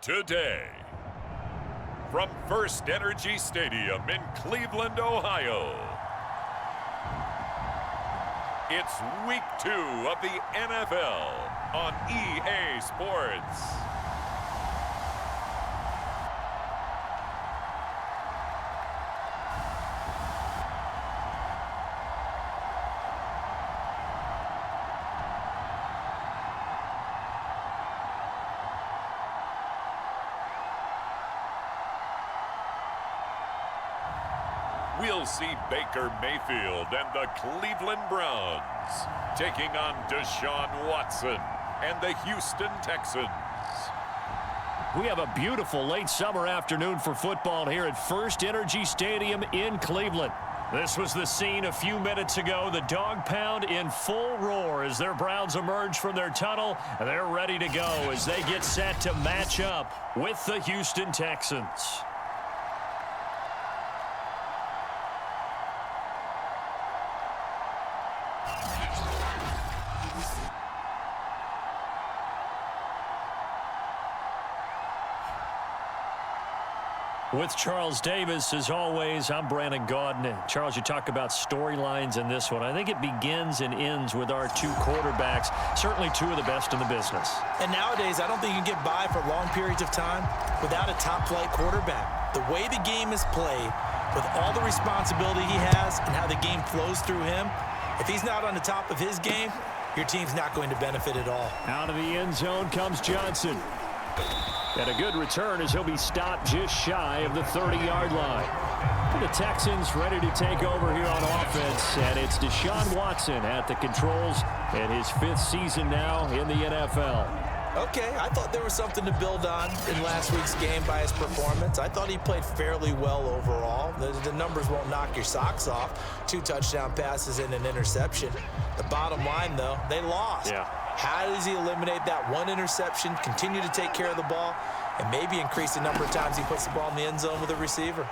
today. From First Energy Stadium in Cleveland, Ohio, it's Week 2 of the NFL on EA Sports. We'll see Baker Mayfield and the Cleveland Browns taking on Deshaun Watson and the Houston Texans. We have a beautiful late summer afternoon for football here at First Energy Stadium in Cleveland. This was the scene a few minutes ago. The dog pound in full roar as their Browns emerge from their tunnel. They're ready to go as they get set to match up with the Houston Texans. With Charles Davis, as always, I'm Brandon Gaudin. Charles, you talk about storylines in this one. I think it begins and ends with our two quarterbacks, certainly two of the best in the business. And nowadays, I don't think you can get by for long periods of time without a top-flight quarterback. The way the game is played, with all the responsibility he has and how the game flows through him, if he's not on the top of his game, your team's not going to benefit at all. Out of the end zone comes Johnson. And a good return as he'll be stopped just shy of the 30-yard line. The Texans ready to take over here on offense, and it's Deshaun Watson at the controls in his 5th season now in the NFL. Okay, I thought there was something to build on in last week's game by his performance. I thought he played fairly well overall. The numbers won't knock your socks off. 2 touchdown passes and an interception. The bottom line, though, they lost. Yeah. How does he eliminate that one interception, continue to take care of the ball, and maybe increase the number of times he puts the ball in the end zone with a receiver?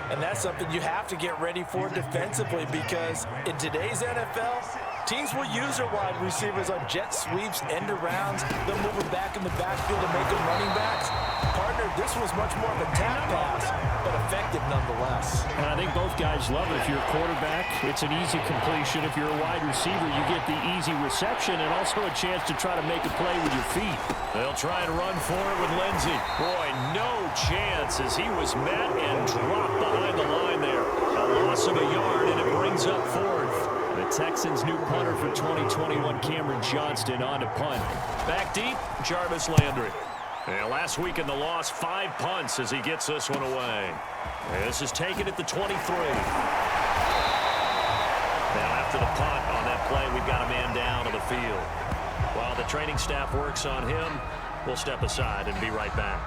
And that's something you have to get ready for defensively, because in today's NFL, teams will use their wide receivers on jet sweeps, end arounds. They'll move them back in the backfield and make them running backs. Partner, this was much more of a tap pass, but effective nonetheless. And I think both guys love it. If you're a quarterback, it's an easy completion. If you're a wide receiver, you get the easy reception and also a chance to try to make a play with your feet. They'll try and run for it with Lindsey. Boy, no chance as he was met and dropped behind the line there. A loss of a yard, and it brings up 4th. The Texans' new punter for 2021, Cameron Johnston, on to punt. Back deep, Jarvis Landry. And last week in the loss, 5 punts as he gets this one away. And this is taken at the 23. Now after the punt on that play, we've got a man down on the field. While the training staff works on him, we'll step aside and be right back.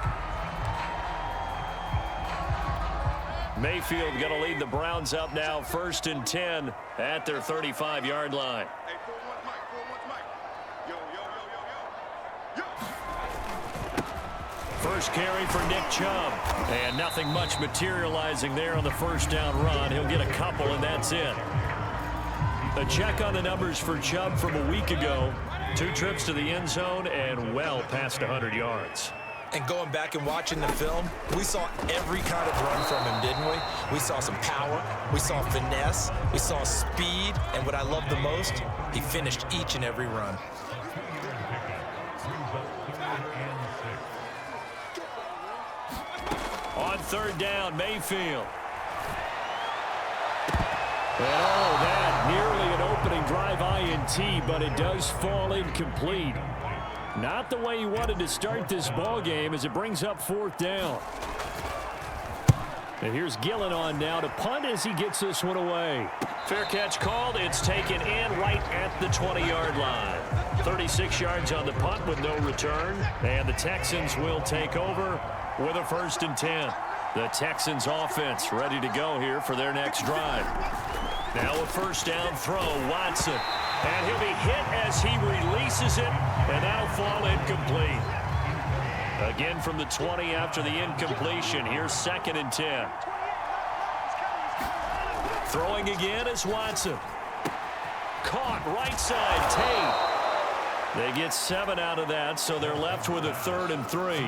Mayfield going to lead the Browns up now, 1st and 10 at their 35-yard line. First carry for Nick Chubb. And nothing much materializing there on the first down run. He'll get a couple, and that's it. A check on the numbers for Chubb from a week ago. 2 trips to the end zone and well past 100 yards. And going back and watching the film, we saw every kind of run from him, didn't we? We saw some power, we saw finesse, we saw speed, and what I love the most, he finished each and every run. On 3rd down, Mayfield. Oh, that nearly an opening drive INT, but it does fall incomplete. Not the way he wanted to start this ball game as it brings up 4th down. And here's Gillen on now to punt as he gets this one away. Fair catch called. It's taken in right at the 20-yard line. 36 yards on the punt with no return. And the Texans will take over with a 1st and 10. The Texans offense ready to go here for their next drive. Now a 1st down throw, Watson. And he'll be hit as he releases it, and that'll fall incomplete. Again from the 20 after the incompletion. Here's 2nd and 10. Throwing again is Watson. Caught right side, Tate. They get 7 out of that, so they're left with a 3rd and 3.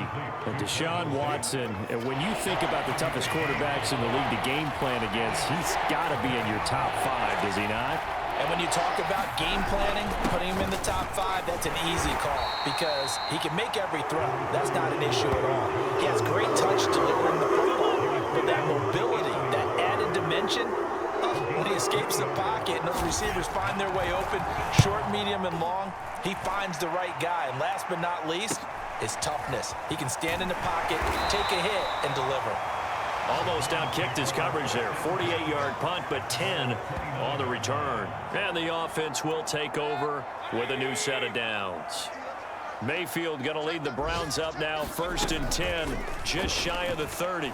And Deshaun Watson, and when you think about the toughest quarterbacks in the league to game plan against, he's got to be in your top 5, does he not? And when you talk about game planning, putting him in the top 5, that's an easy call because he can make every throw. That's not an issue at all. He has great touch delivering the football, but that mobility, that added dimension, when he escapes the pocket and those receivers find their way open, short, medium, and long, he finds the right guy. And last but not least, his toughness. He can stand in the pocket, take a hit, and deliver. Almost outkicked his coverage there. 48-yard punt, but 10 on the return. And the offense will take over with a new set of downs. Mayfield going to lead the Browns up now, 1st and 10, just shy of the 30.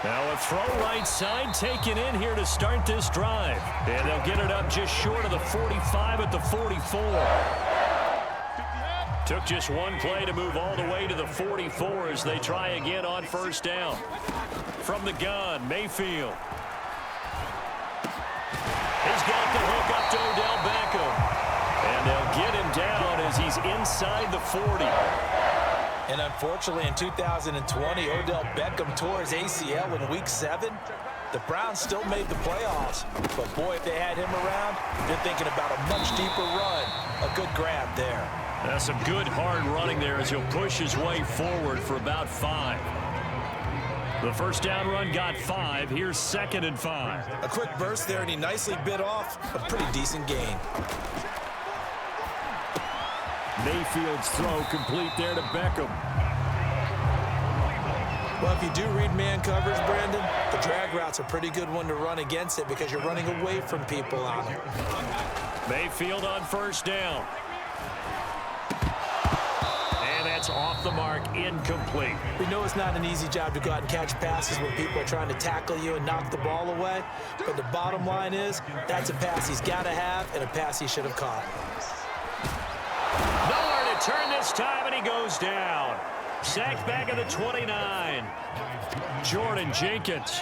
Now a throw right side taken in here to start this drive. And they'll get it up just short of the 45 at the 44. Took just one play to move all the way to the 44 as they try again on 1st down. From the gun, Mayfield. He's got the hook up to Odell Beckham. And they'll get him down as he's inside the 40. And unfortunately, in 2020, Odell Beckham tore his ACL in Week 7. The Browns still made the playoffs. But, boy, if they had him around, they're thinking about a much deeper run. A good grab there. That's some good, hard running there as he'll push his way forward for about 5. The 1st down run got 5. Here's 2nd and 5. A quick burst there, and he nicely bit off a pretty decent gain. Mayfield's throw complete there to Beckham. Well, if you do read man coverage, Brandon, the drag route's a pretty good one to run against it because you're running away from people on it. Mayfield on 1st down. And that's off the mark, incomplete. We know it's not an easy job to go out and catch passes when people are trying to tackle you and knock the ball away. But the bottom line is, that's a pass he's got to have and a pass he should have caught. Nowhere to turn this time, and he goes down. Sacked back at the 29. Jordan Jenkins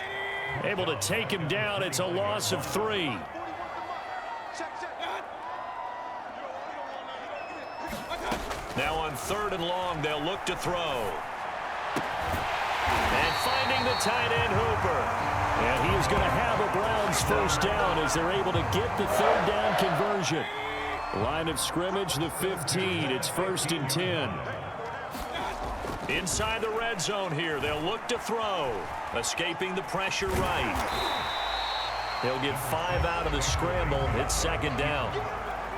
able to take him down. It's a loss of 3. Now on 3rd and long, they'll look to throw. And finding the tight end, Hooper. And he is going to have a Browns 1st down as they're able to get the 3rd down conversion. Line of scrimmage, the 15. It's 1st and 10. Inside the red zone here, they'll look to throw. Escaping the pressure right. They'll get 5 out of the scramble. It's 2nd down.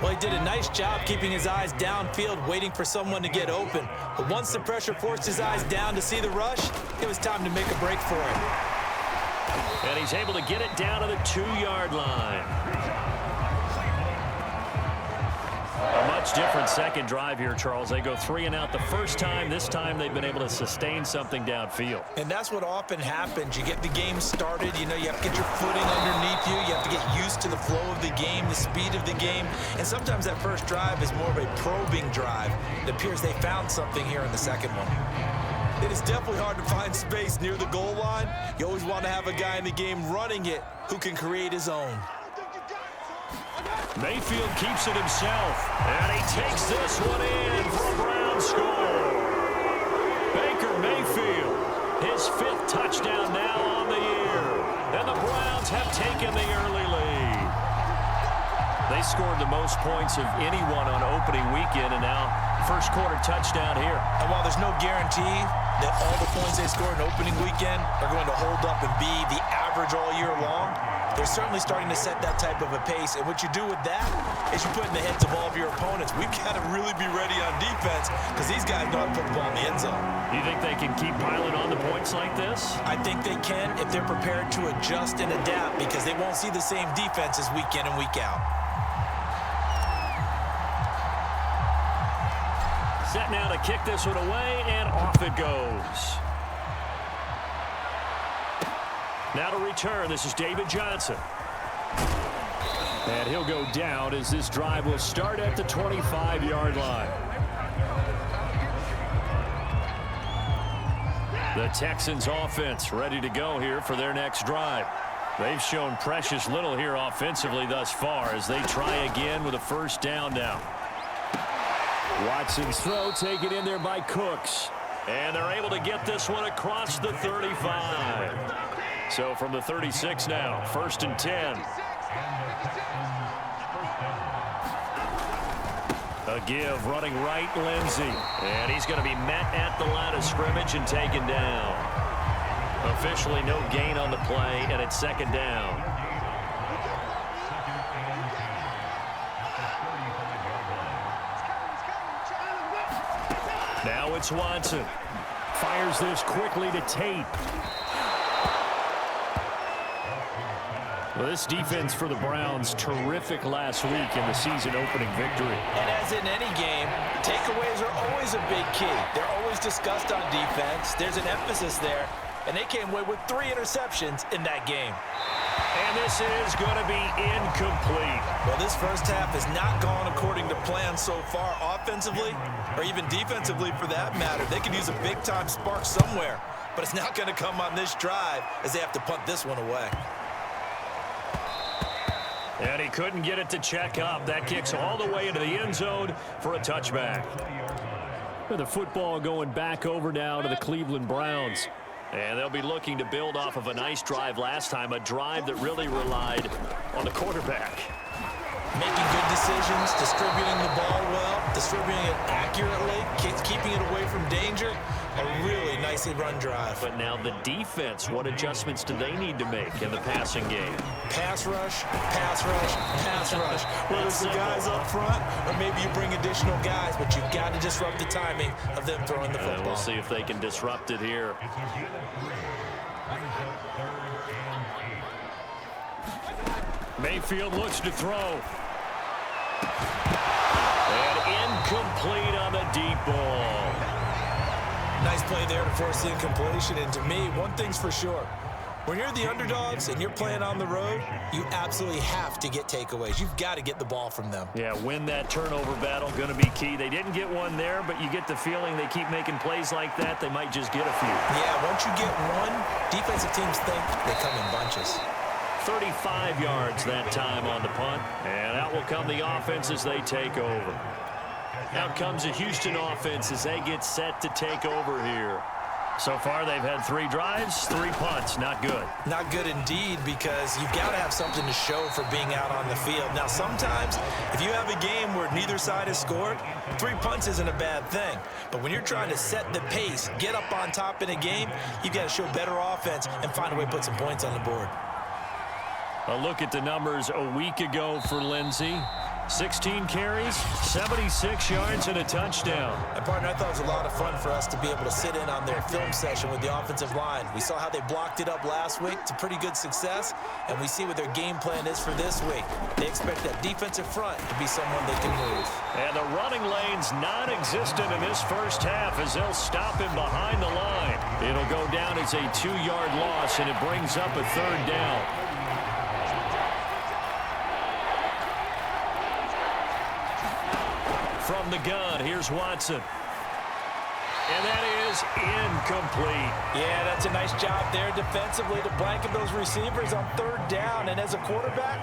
Well, he did a nice job keeping his eyes downfield, waiting for someone to get open. But once the pressure forced his eyes down to see the rush, it was time to make a break for him. And he's able to get it down to the 2-yard line. A much different second drive here, Charles. They go 3 and out the first time. This time they've been able to sustain something downfield. And that's what often happens. You get the game started. You know, you have to get your footing underneath you. You have to get used to the flow of the game, the speed of the game. And sometimes that first drive is more of a probing drive. It appears they found something here in the second one. It is definitely hard to find space near the goal line. You always want to have a guy in the game running it who can create his own. Mayfield keeps it himself, and he takes this one in for a Browns score. Baker Mayfield, his 5th touchdown now on the year, and the Browns have taken the early lead. They scored the most points of anyone on opening weekend, and now first quarter touchdown here. And while there's no guarantee that all the points they scored in opening weekend are going to hold up and be the average all year long, they're certainly starting to set that type of a pace. And what you do with that is you put in the heads of all of your opponents, we've got to really be ready on defense because these guys know how to put the ball in the end zone. Do you think they can keep piling on the points like this? I think they can if they're prepared to adjust and adapt because they won't see the same defenses week in and week out. Set now to kick this one away, and off it goes. Now to return, this is David Johnson. And he'll go down as this drive will start at the 25-yard line. The Texans offense ready to go here for their next drive. They've shown precious little here offensively thus far as they try again with a first down now. Watson's throw taken in there by Cooks. And they're able to get this one across the 35. So from the 36 now, 1st and 10. A give running right, Lindsey. And he's going to be met at the line of scrimmage and taken down. Officially no gain on the play, and it's 2nd down. Now it's Watson. Fires this quickly to Tate. Well, this defense for the Browns, terrific last week in the season-opening victory. And as in any game, takeaways are always a big key. They're always discussed on defense. There's an emphasis there, and they came away with 3 interceptions in that game. And this is going to be incomplete. Well, this first half has not gone according to plan so far offensively, or even defensively for that matter. They could use a big-time spark somewhere, but it's not going to come on this drive as they have to punt this one away. And he couldn't get it to check up. That kicks all the way into the end zone for a touchback. The football going back over now to the Cleveland Browns. And they'll be looking to build off of a nice drive last time, a drive that really relied on the quarterback. Making good decisions, distributing the ball well, distributing it accurately, keeping it away from danger. A really nicely run drive. But now the defense, what adjustments do they need to make in the passing game? Pass rush, pass rush, pass rush. Whether it's the guys up front or maybe you bring additional guys, but you've got to disrupt the timing of them throwing the football. We'll see if they can disrupt it here. Mayfield looks to throw. And incomplete on the deep ball. Nice play there to force the incompletion. And to me, one thing's for sure. When you're the underdogs and you're playing on the road, you absolutely have to get takeaways. You've got to get the ball from them. Yeah, win that turnover battle, going to be key. They didn't get one there, but you get the feeling they keep making plays like that, they might just get a few. Yeah, once you get one, defensive teams think they come in bunches. 35 yards that time on the punt, and out will come the offense as they take over. Out comes the Houston offense as they get set to take over here. So far, they've had 3 drives, 3 punts. Not good. Not good indeed, because you've got to have something to show for being out on the field. Now, sometimes, if you have a game where neither side has scored, 3 punts isn't a bad thing. But when you're trying to set the pace, get up on top in a game, you've got to show better offense and find a way to put some points on the board. A look at the numbers a week ago for Lindsey. 16 carries, 76 yards, and a touchdown. And, partner, I thought it was a lot of fun for us to be able to sit in on their film session with the offensive line. We saw how they blocked it up last week to pretty good success, and we see what their game plan is for this week. They expect that defensive front to be someone they can move. And the running lane's non-existent in this first half as they'll stop him behind the line. It'll go down as a 2-yard loss, and it brings up a 3rd down. From the gun, here's Watson. And that is incomplete. Yeah, that's a nice job there defensively to blanket those receivers on 3rd down. And as a quarterback,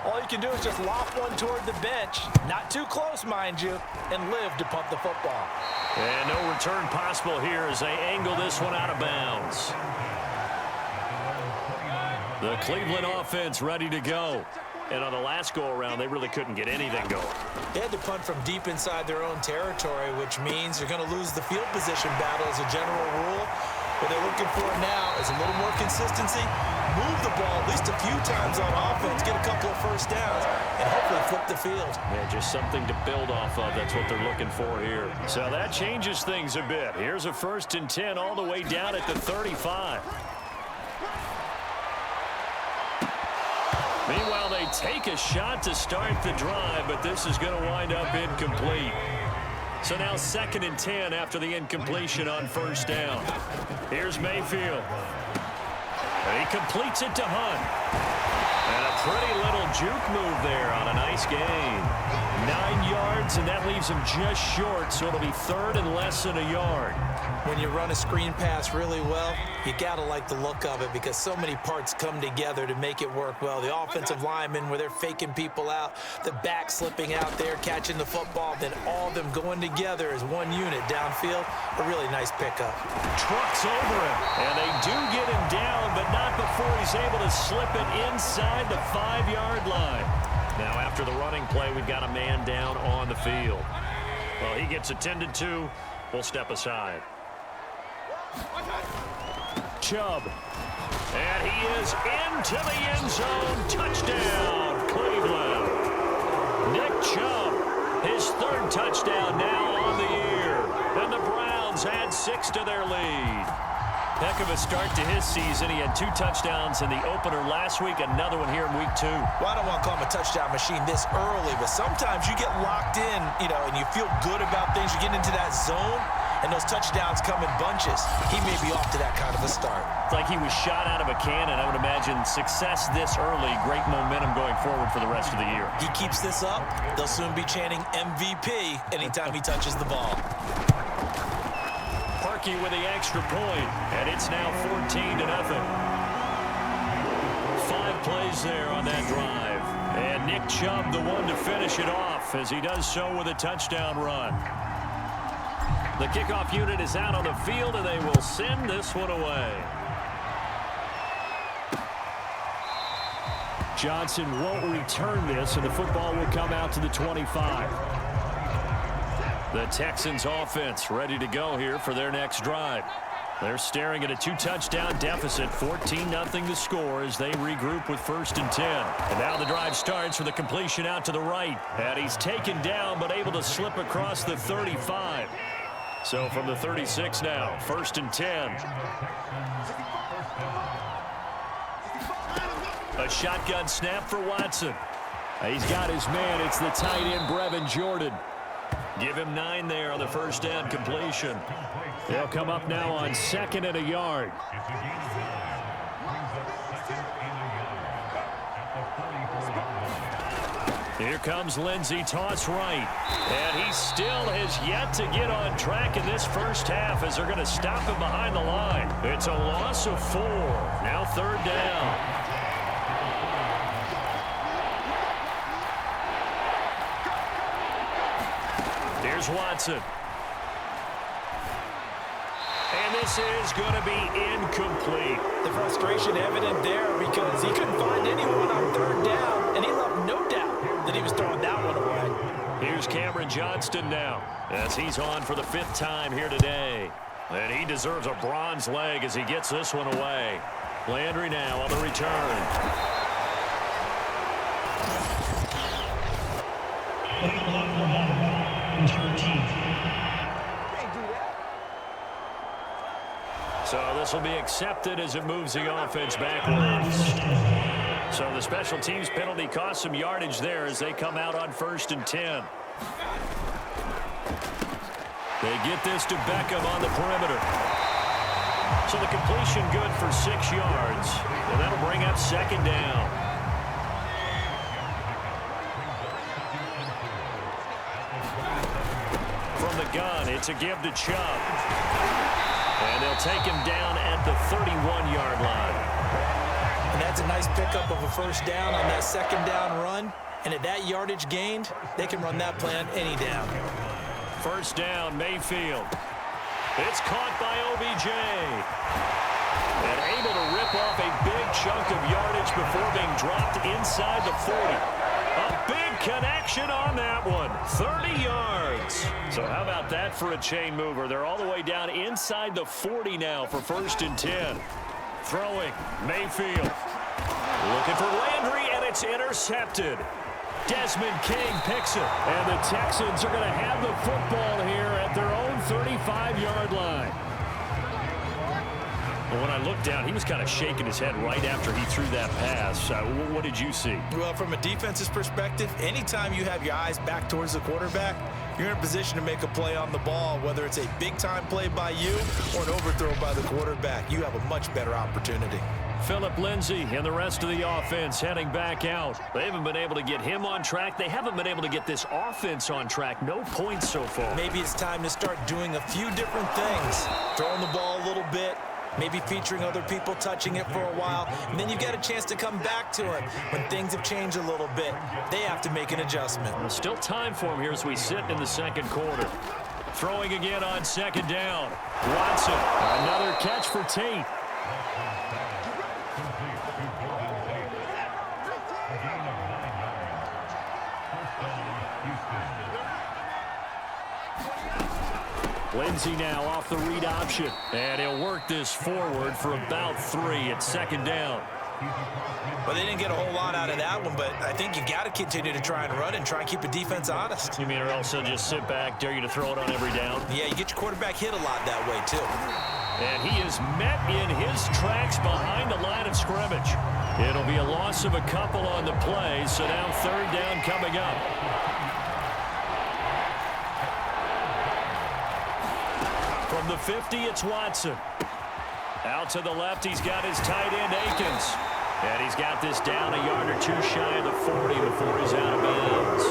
all you can do is just loft one toward the bench. Not too close, mind you, and live to punt the football. And no return possible here as they angle this one out of bounds. The Cleveland offense ready to go. And on the last go-around, they really couldn't get anything going. They had to punt from deep inside their own territory, which means they're going to lose the field position battle as a general rule. What they're looking for now is a little more consistency, move the ball at least a few times on offense, get a couple of first downs, and hopefully flip the field. Yeah, just something to build off of. That's what they're looking for here. So that changes things a bit. Here's a 1st and 10 all the way down at the 35. Meanwhile, they take a shot to start the drive, but this is going to wind up incomplete. So now 2nd and 10 after the incompletion on 1st down. Here's Mayfield. And he completes it to Hunt. And a Pretty little juke move there on a nice gain. 9 yards, and that leaves him just short, so it'll be third and less than a yard. When you run a screen pass really well, you got to like the look of it because so many parts come together to make it work well. The offensive linemen where they're faking people out, the back slipping out there, catching the football, then all of them going together as one unit downfield. A really nice pickup. Trucks over him, and they do get him down, but not before he's able to slip it inside the 5-yard line. Now after the running play, we've got a man down on the field. Well, he gets attended to. We'll step aside. Chubb. And he is into the end zone. Touchdown, Cleveland. Nick Chubb, his third touchdown now on the year. And the Browns add 6 to their lead. Heck of a start to his season. He had 2 touchdowns in the opener last week, another one here in week 2. Well, I don't want to call him a touchdown machine this early, but sometimes you get locked in, and you feel good about things. You get into that zone, and those touchdowns come in bunches. He may be off to that kind of a start. It's like he was shot out of a cannon. I would imagine success this early, great momentum going forward for the rest of the year. He keeps this up, they'll soon be chanting MVP anytime he touches the ball. Parkey with the extra point, and it's now 14-0. 5 plays there on that drive. And Nick Chubb, the one to finish it off, as he does so with a touchdown run. The kickoff unit is out on the field, and they will send this one away. Johnson won't return this, and the football will come out to the 25. The Texans offense ready to go here for their next drive. They're staring at a 2-touchdown deficit, 14-0 to score as they regroup with 1st and 10. And now the drive starts with a completion out to the right. And he's taken down but able to slip across the 35. So from the 36 now, 1st and 10. A shotgun snap for Watson. He's got his man. It's the tight end, Brevin Jordan. Give him 9 there on the first down completion. They'll come up now on 2nd and a yard. Here comes Lindsey, toss right. And he still has yet to get on track in this first half as they're going to stop him behind the line. It's a loss of 4. Now 3rd down. Here's Watson. And this is going to be incomplete. The frustration evident there because he couldn't find anyone on 3rd down, and he left no doubt that he was throwing that one away. Here's Cameron Johnston now as he's on for the 5th time here today. And he deserves a bronze leg as he gets this one away. Landry now on the return. So this will be accepted as it moves the offense backwards. So the special teams penalty cost some yardage there as they come out on 1st and 10. They get this to Beckham on the perimeter. So the completion good for 6 yards. And that'll bring up 2nd down. From the gun, it's a give to Chubb. And they'll take him down at the 31-yard line. And that's a nice pickup of a 1st down on that 2nd down run. And at that yardage gained, they can run that play on any down. 1st down, Mayfield. It's caught by OBJ. And able to rip off a big chunk of yardage before being dropped inside the 40. A big connection on that one. 30 yards. So how about that for a chain mover? They're all the way down inside the 40 now for 1st and 10. Throwing, Mayfield. Looking for Landry, and it's intercepted. Desmond King picks it. And the Texans are going to have the football here at their own 35-yard line. Well, when I looked down, he was kind of shaking his head right after he threw that pass. What did you see? Well, from a defense's perspective, anytime you have your eyes back towards the quarterback, you're in a position to make a play on the ball, whether it's a big-time play by you or an overthrow by the quarterback. You have a much better opportunity. Phillip Lindsay and the rest of the offense heading back out. They haven't been able to get him on track. They haven't been able to get this offense on track. No points so far. Maybe it's time to start doing a few different things. Throwing the ball a little bit, maybe featuring other people touching it for a while, and then you get a chance to come back to it when things have changed a little bit. They have to make an adjustment. There's still time for him here as we sit in the second quarter. Throwing again on second down. Watson, another catch for Tate. Lindsay now off the read option. And he'll work this forward for about 3 at second down. Well, they didn't get a whole lot out of that one, but I think you got to continue to try and run and try and keep the defense honest. You mean or else they'll just sit back, dare you to throw it on every down? Yeah, you get your quarterback hit a lot that way, too. And he is met in his tracks behind the line of scrimmage. It'll be a loss of a couple on the play, so now third down coming up. From the 50, it's Watson. Out to the left, he's got his tight end, Akins. And he's got this down a yard or two shy of the 40 before he's out of bounds.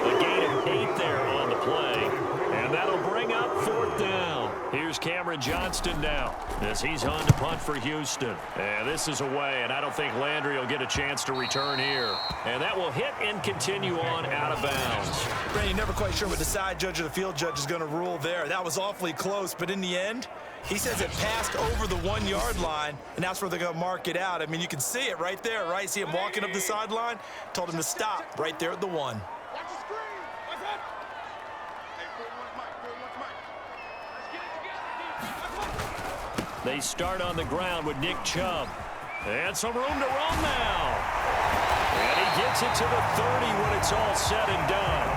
A gain of 8 there on the play. And that'll bring up fourth down. Here's Cameron Johnston now as he's on to punt for Houston. And this is away, and I don't think Landry will get a chance to return here. And that will hit and continue on out of bounds. Brandon, never quite sure what the side judge or the field judge is going to rule there. That was awfully close, but in the end, he says it passed over the 1 yard line, and that's where they're going to mark it out. I mean, you can see it right there, right? See him walking up the sideline? Told him to stop right there at the 1. They start on the ground with Nick Chubb. And some room to run now. And he gets it to the 30 when it's all said and done.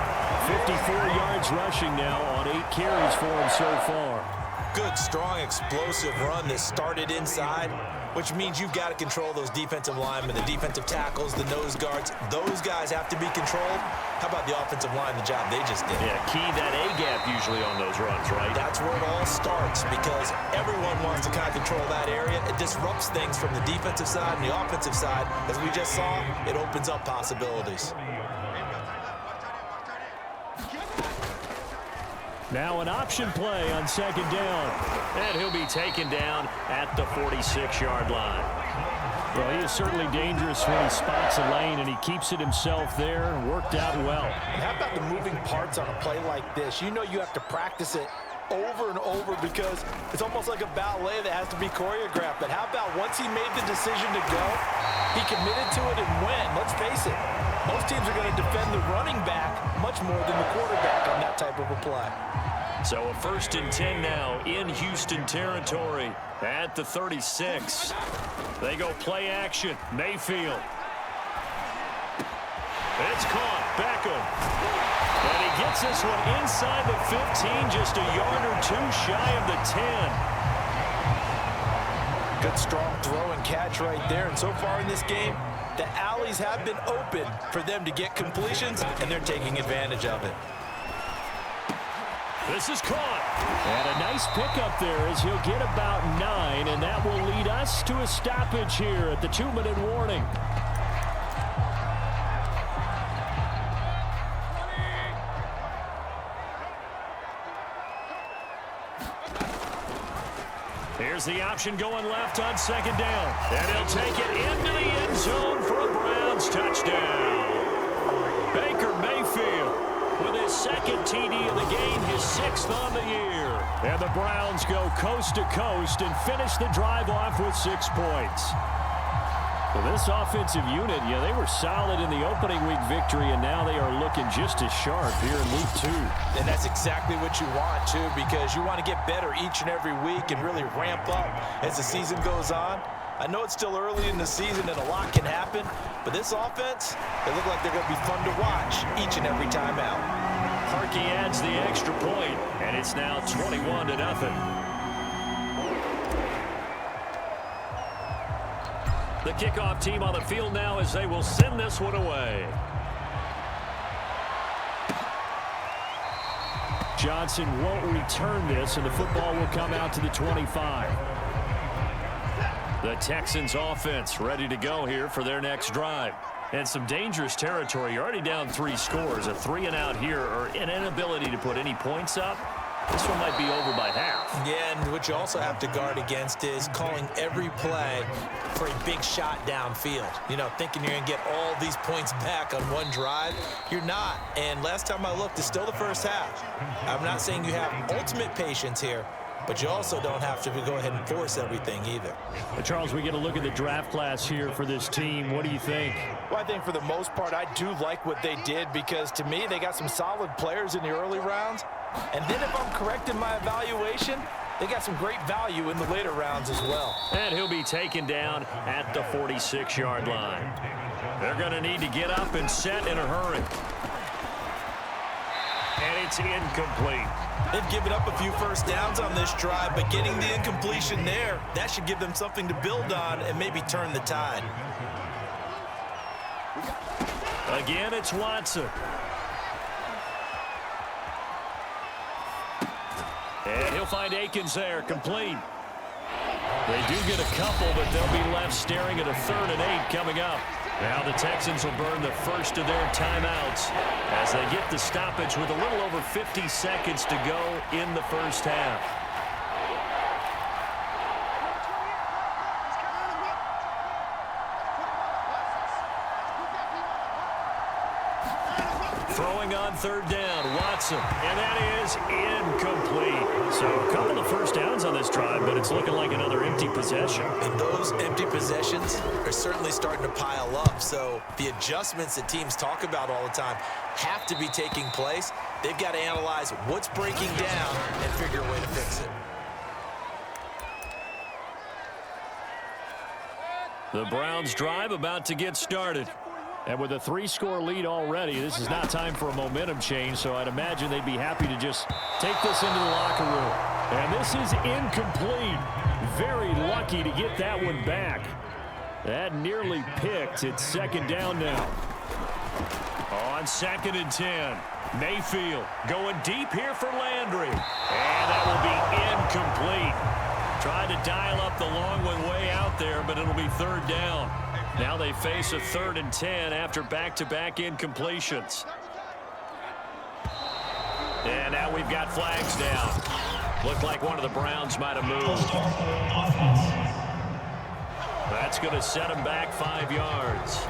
54 yards rushing now on 8 carries for him so far. Good, strong, explosive run that started inside, which means you've got to control those defensive linemen, the defensive tackles, the nose guards. Those guys have to be controlled. How about the offensive line, the job they just did? Yeah, key that A-gap usually on those runs, right? That's where it all starts because everyone wants to kind of control that area. It disrupts things from the defensive side and the offensive side. As we just saw, it opens up possibilities. Now an option play on second down. And he'll be taken down at the 46-yard line. Well, he is certainly dangerous when he spots a lane, and he keeps it himself there. Worked out well. And how about the moving parts on a play like this? You know you have to practice it over and over because it's almost like a ballet that has to be choreographed. But how about once he made the decision to go, he committed to it and went. Let's face it, most teams are going to defend the running back much more than the quarterback on that type of a play. So a 1st and 10 now in Houston territory at the 36. They go play action. Mayfield. It's caught. Beckham. And he gets this one inside the 15, just a yard or two shy of the 10. Good, strong throw and catch right there. And so far in this game, the alleys have been open for them to get completions, and they're taking advantage of it. This is caught. And a nice pickup there as he'll get about 9, and that will lead us to a stoppage here at the 2-minute warning. Here's the option going left on second down. And he'll take it into the end zone for a Browns touchdown. Baker Mayfield with his second TD of the game, his 6th on the year. And the Browns go coast to coast and finish the drive off with 6 points. Well, this offensive unit, yeah, they were solid in the opening week victory, and now they are looking just as sharp here in week 2. And that's exactly what you want, too, because you want to get better each and every week and really ramp up as the season goes on. I know it's still early in the season and a lot can happen, but this offense, they look like they're going to be fun to watch each and every time out. Harkey adds the extra point, and it's now 21-0. The kickoff team on the field now as they will send this one away. Johnson won't return this, and the football will come out to the 25. The Texans offense ready to go here for their next drive. And some dangerous territory. You're already down 3 scores. A 3-and-out here or an inability to put any points up. This one might be over by half. Yeah, and what you also have to guard against is calling every play for a big shot downfield. You know, thinking you're going to get all these points back on one drive. You're not. And last time I looked, it's still the first half. I'm not saying you have ultimate patience here, but you also don't have to go ahead and force everything either. Well, Charles, we get a look at the draft class here for this team. What do you think? Well, I think for the most part, I do like what they did because, to me, they got some solid players in the early rounds. And then if I'm correct in my evaluation, they got some great value in the later rounds as well. And he'll be taken down at the 46-yard line. They're going to need to get up and set in a hurry. And it's incomplete. They've given up a few first downs on this drive, but getting the incompletion there, that should give them something to build on and maybe turn the tide. Again, it's Watson. And he'll find Akins there, complete. They do get a couple, but they'll be left staring at a 3rd and 8 coming up. Now the Texans will burn the first of their timeouts as they get the stoppage with a little over 50 seconds to go in the first half. Throwing on 3rd down, Watson, and that is incomplete. So a couple of first downs on this drive, but it's looking like another empty possession. And those empty possessions are certainly starting to pile up. So the adjustments that teams talk about all the time have to be taking place. They've got to analyze what's breaking down and figure a way to fix it. The Browns drive about to get started. And with a 3-score lead already, this is not time for a momentum change, so I'd imagine they'd be happy to just take this into the locker room. And this is incomplete. Very lucky to get that one back. That nearly picked. It's 2nd down now. On 2nd and 10, Mayfield going deep here for Landry. And that will be incomplete. Tried to dial up the long one way out there, but it'll be 3rd down. Now they face a 3rd and 10 after back-to-back incompletions. And now we've got flags down. Looked like one of the Browns might have moved. That's going to set them back 5 yards.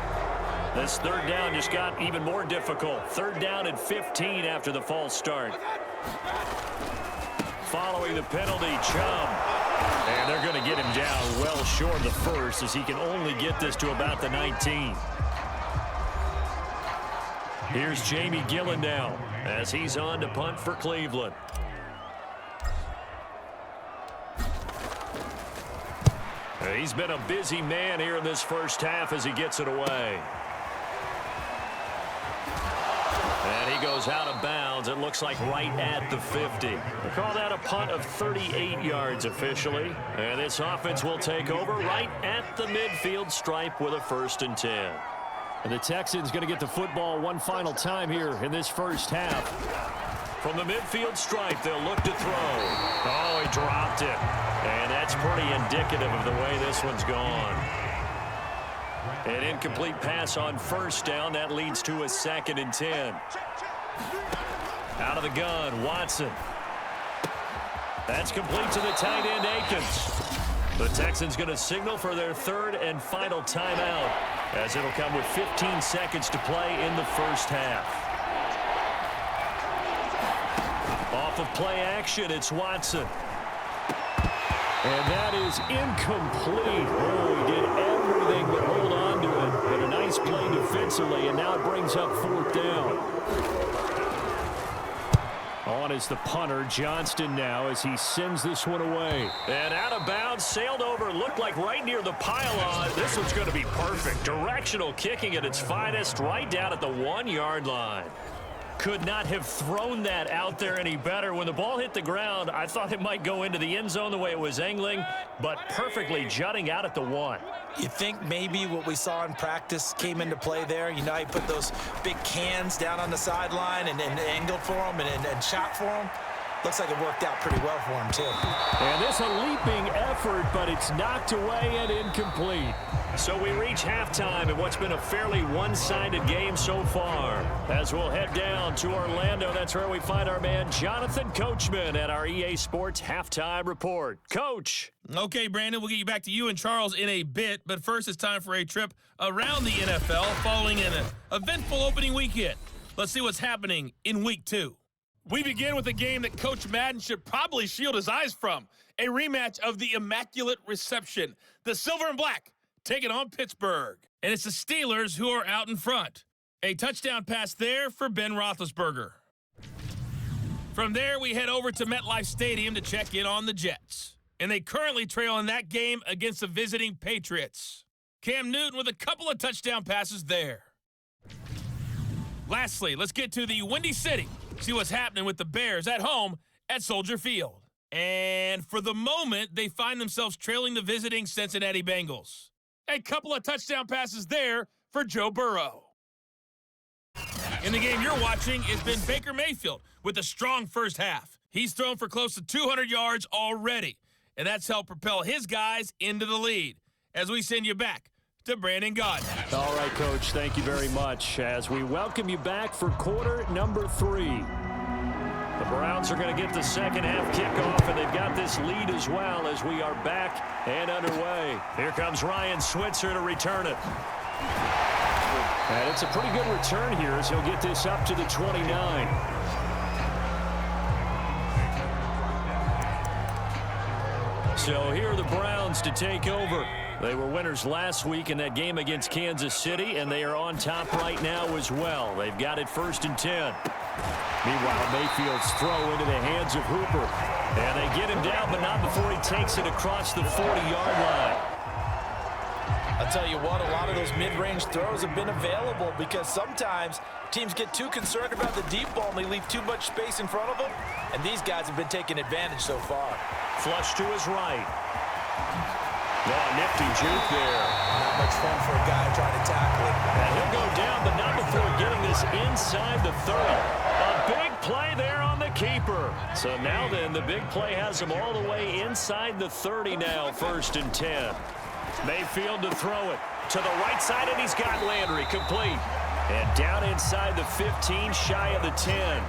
This 3rd down just got even more difficult. 3rd down and 15 after the false start. Following the penalty, Chubb. And they're going to get him down well short of the first as he can only get this to about the 19. Here's Jamie Gillen now as he's on to punt for Cleveland. He's been a busy man here in this first half as he gets it away. And he goes out of bounds. It looks like right at the 50. They call that a punt of 38 yards officially. And this offense will take over right at the midfield stripe with a 1st and 10. And the Texans going to get the football one final time here in this first half. From the midfield stripe, they'll look to throw. Oh, he dropped it. And that's pretty indicative of the way this one's gone. An incomplete pass on 1st down. That leads to a 2nd and 10. Out of the gun, Watson. That's complete to the tight end, Akins. The Texans going to signal for their 3rd and final timeout as it'll come with 15 seconds to play in the first half. Off of play action, it's Watson. And that is incomplete. Oh, he did everything but hold on to it. But a nice play defensively, and now it brings up 4th down. On is the punter, Johnston now, as he sends this one away. And out of bounds, sailed over, looked like right near the pylon. This one's going to be perfect. Directional kicking at its finest, right down at the 1-yard line. Could not have thrown that out there any better. When the ball hit the ground, I thought it might go into the end zone the way it was angling, but perfectly jutting out at the 1. You think maybe what we saw in practice came into play there? You know, he put those big cans down on the sideline and angled for them and shot for them. Looks like it worked out pretty well for him, too. And this a leaping effort, but it's knocked away and incomplete. So we reach halftime in what's been a fairly one-sided game so far. As we'll head down to Orlando, that's where we find our man Jonathan Coachman at our EA Sports Halftime Report. Coach. Okay, Brandon, we'll get you back to you and Charles in a bit, but first it's time for a trip around the NFL following an eventful opening weekend. Let's see what's happening in Week 2. We begin with a game that Coach Madden should probably shield his eyes from, a rematch of the Immaculate Reception. The Silver and Black taking on Pittsburgh, and it's the Steelers who are out in front. A touchdown pass there for Ben Roethlisberger. From there, we head over to MetLife Stadium to check in on the Jets, and they currently trail in that game against the visiting Patriots. Cam Newton with a couple of touchdown passes there. Lastly, let's get to the Windy City, see what's happening with the Bears at home at Soldier Field. And for the moment, they find themselves trailing the visiting Cincinnati Bengals. A couple of touchdown passes there for Joe Burrow. In the game you're watching has been Baker Mayfield with a strong first half. He's thrown for close to 200 yards already, and that's helped propel his guys into the lead. As we send you back to Brandon Gaudin. All right, Coach, thank you very much. As we welcome you back for quarter number 3. The Browns are going to get the second half kickoff, and they've got this lead as well as we are back and underway. Here comes Ryan Switzer to return it. And it's a pretty good return here as he'll get this up to the 29. So here are the Browns to take over. They were winners last week in that game against Kansas City, and they are on top right now as well. They've got it 1st and 10. Meanwhile, Mayfield's throw into the hands of Hooper. And they get him down, but not before he takes it across the 40-yard line. I'll tell you what, a lot of those mid-range throws have been available because sometimes teams get too concerned about the deep ball and they leave too much space in front of them. And these guys have been taking advantage so far. Flush to his right. Oh, nifty juke there. Not much fun for a guy trying to tackle it. And he'll go down, but not before getting this inside the 30. A big play there on the keeper. So now then, the big play has him all the way inside the 30 now, 1st and 10. Mayfield to throw it to the right side, and he's got Landry complete. And down inside the 15, shy of the 10.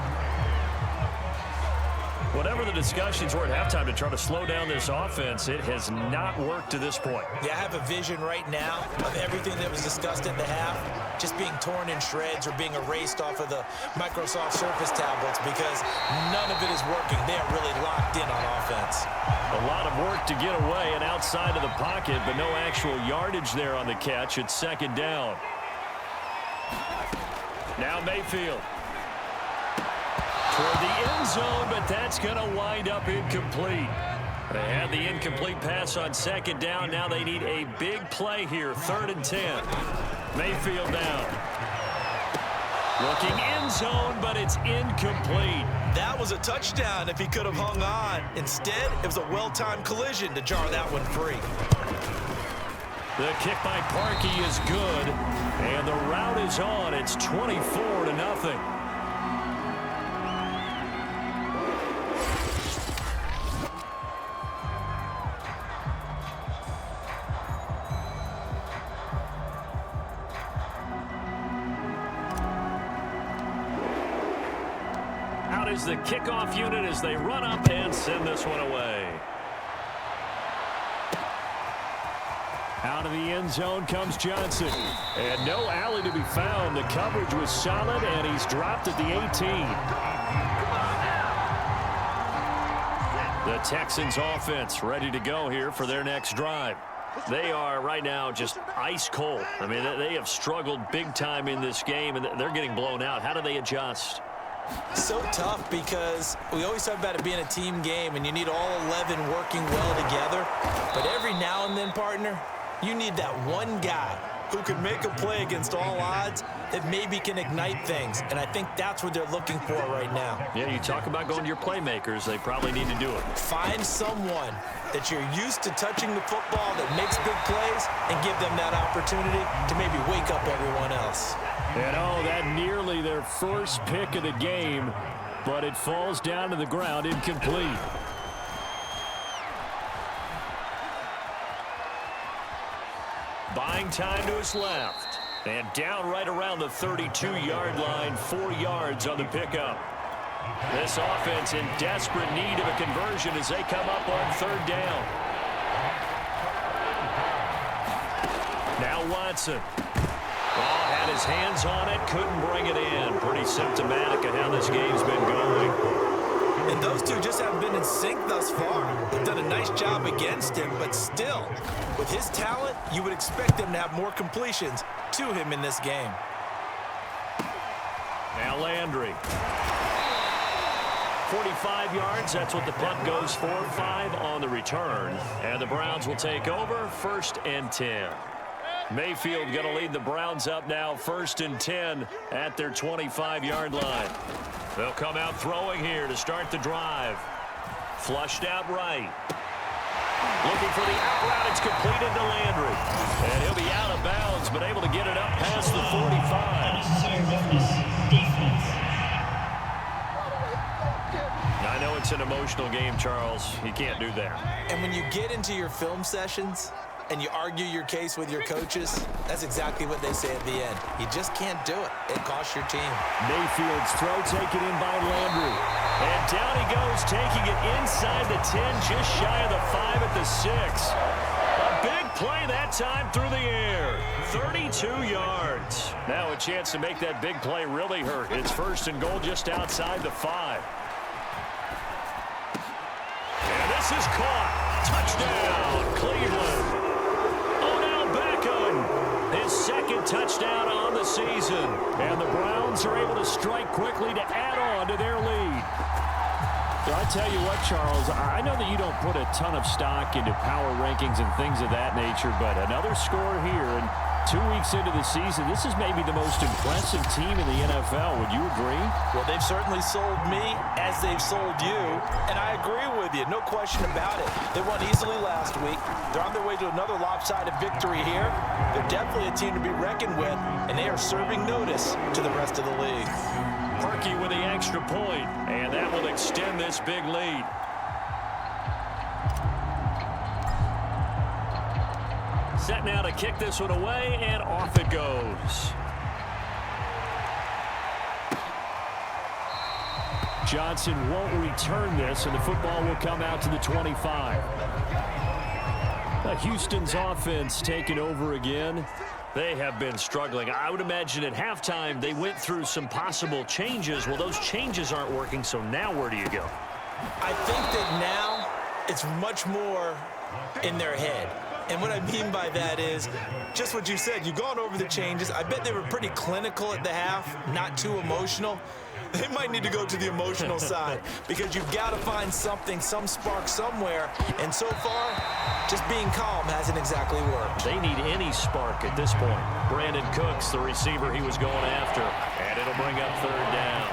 Whatever the discussions were at halftime to try to slow down this offense, it has not worked to this point. Yeah, I have a vision right now of everything that was discussed at the half just being torn in shreds or being erased off of the Microsoft Surface tablets because none of it is working. They are really locked in on offense. A lot of work to get away and outside of the pocket, but no actual yardage there on the catch. It's 2nd down. Now Mayfield. Toward the end zone, but that's going to wind up incomplete. They had the incomplete pass on 2nd down. Now they need a big play here, 3rd and 10. Mayfield down. Looking end zone, but it's incomplete. That was a touchdown if he could have hung on. Instead, it was a well-timed collision to jar that one free. The kick by Parkey is good, and the route is on. It's 24-0. Out is the kickoff unit as they run up and send this one away. Out of the end zone comes Johnson. And no alley to be found. The coverage was solid, and he's dropped at the 18. The Texans offense ready to go here for their next drive. They are right now just ice cold. I mean, they have struggled big time in this game, and they're getting blown out. How do they adjust? So tough because we always talk about it being a team game, and you need all 11 working well together. But every now and then, partner, you need that one guy who can make a play against all odds that maybe can ignite things. And I think that's what they're looking for right now. Yeah, you talk about going to your playmakers. They probably need to do it. Find someone that you're used to touching the football that makes big plays and give them that opportunity to maybe wake up everyone else. And oh, that nearly their first pick of the game. but it falls down to the ground incomplete. Buying time to his left. And down right around the 32-yard line, 4 yards on the pickup. This offense in desperate need of a conversion as they come up on 3rd down. Now Watson. Had his hands on it, couldn't bring it in. Pretty symptomatic of how this game's been going. And those two just haven't been in sync thus far. They've done a nice job against him, but still, with his talent, you would expect him to have more completions to him in this game. Now Landry. 45 yards, that's what the punt goes for. 5 on the return. And the Browns will take over, 1st and 10. Mayfield going to lead the Browns up now, 1st and 10 at their 25-yard line. They'll come out throwing here to start the drive. Flushed out right. Looking for the out route. It's completed to Landry. And he'll be out of bounds, but able to get it up past the 45. I know it's an emotional game, Charles. You can't do that. And when you get into your film sessions and you argue your case with your coaches, that's exactly what they say at the end. You just can't do it. It costs your team. Mayfield's throw taken in by Landry. And down he goes, taking it inside the 10, just shy of the 5 at the 6. A big play that time through the air. 32 yards. Now a chance to make that big play really hurt. It's 1st and goal just outside the 5. And this is caught. Touchdown, Cleveland. His 2nd touchdown on the season. And the Browns are able to strike quickly to add on to their lead. Well, I tell you what, Charles, I know that you don't put a ton of stock into power rankings and things of that nature, but another score here, and 2 weeks into the season, this is maybe the most impressive team in the NFL. Would you agree? Well, they've certainly sold me as they've sold you, and I agree with you, no question about it. They won easily last week. They're on their way to another lopsided victory here. They're definitely a team to be reckoned with, and they are serving notice to the rest of the league. Parkey with the extra point, and that will extend this big lead. Set now to kick this one away, and off it goes. Johnson won't return this, and the football will come out to the 25. Houston's offense taking over again. They have been struggling. I would imagine at halftime they went through some possible changes. Well, those changes aren't working, so now where do you go? I think that now it's much more in their head. And what I mean by that is just what you said. You've gone over the changes. I bet they were pretty clinical at the half, not too emotional. They might need to go to the emotional side because you've got to find something, some spark somewhere. And so far, just being calm hasn't exactly worked. They need any spark at this point. Brandon Cooks, the receiver he was going after, and it'll bring up 3rd down.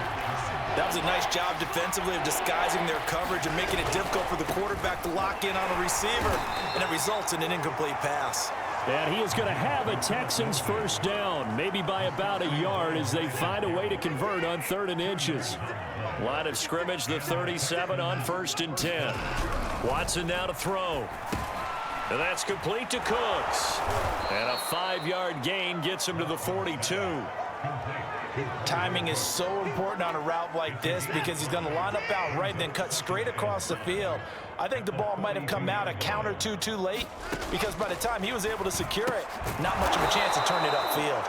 That was a nice job defensively of disguising their coverage and making it difficult for the quarterback to lock in on a receiver, and it results in an incomplete pass. And he is going to have a Texans 1st down, maybe by about a yard as they find a way to convert on 3rd and inches. Line of scrimmage, the 37 on 1st and 10. Watson now to throw. And that's complete to Cooks. And a 5-yard gain gets him to the 42. Timing is so important on a route like this because he's going to line up out right and then cut straight across the field. I think the ball might have come out a count or two too late because by the time he was able to secure it, not much of a chance to turn it upfield.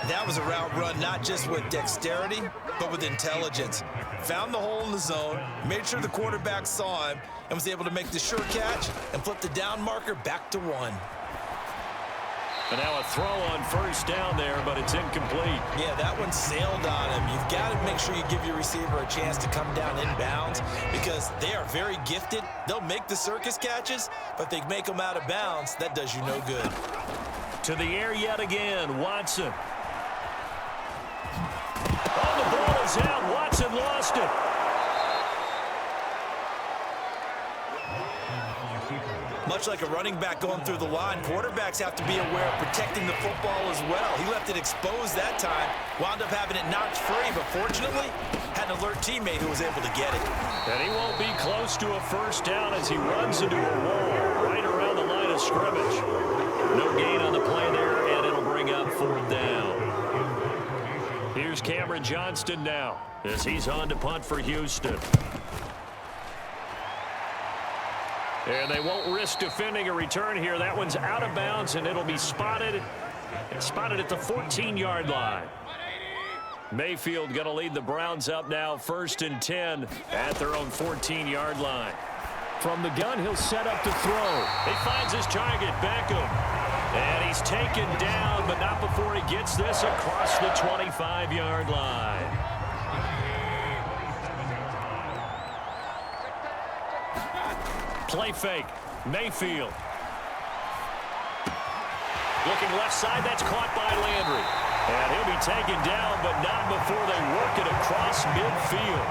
That was a route run not just with dexterity, but with intelligence. Found the hole in the zone, made sure the quarterback saw him, and was able to make the sure catch and flip the down marker back to 1. And now a throw on 1st down there, but it's incomplete. Yeah, that one sailed on him. You've got to make sure you give your receiver a chance to come down inbounds because they are very gifted. They'll make the circus catches, but they make them out of bounds. That does you no good. To the air yet again, Watson. Oh, the ball is out. Watson lost it. Much like a running back going through the line, quarterbacks have to be aware of protecting the football as well. He left it exposed that time, wound up having it knocked free, but fortunately, had an alert teammate who was able to get it. And he won't be close to a first down as he runs into a wall right around the line of scrimmage. No gain on the play there, and it'll bring up 4th down. Here's Cameron Johnston now as he's on to punt for Houston. And they won't risk defending a return here. That one's out of bounds, and it'll be spotted at the 14-yard line. Mayfield going to lead the Browns up now, 1st and 10 at their own 14-yard line. From the gun, he'll set up to throw. He finds his target, Beckham. And he's taken down, but not before he gets this across the 25-yard line. Play fake. Mayfield. Looking left side. That's caught by Landry. And he'll be taken down, but not before they work it across midfield.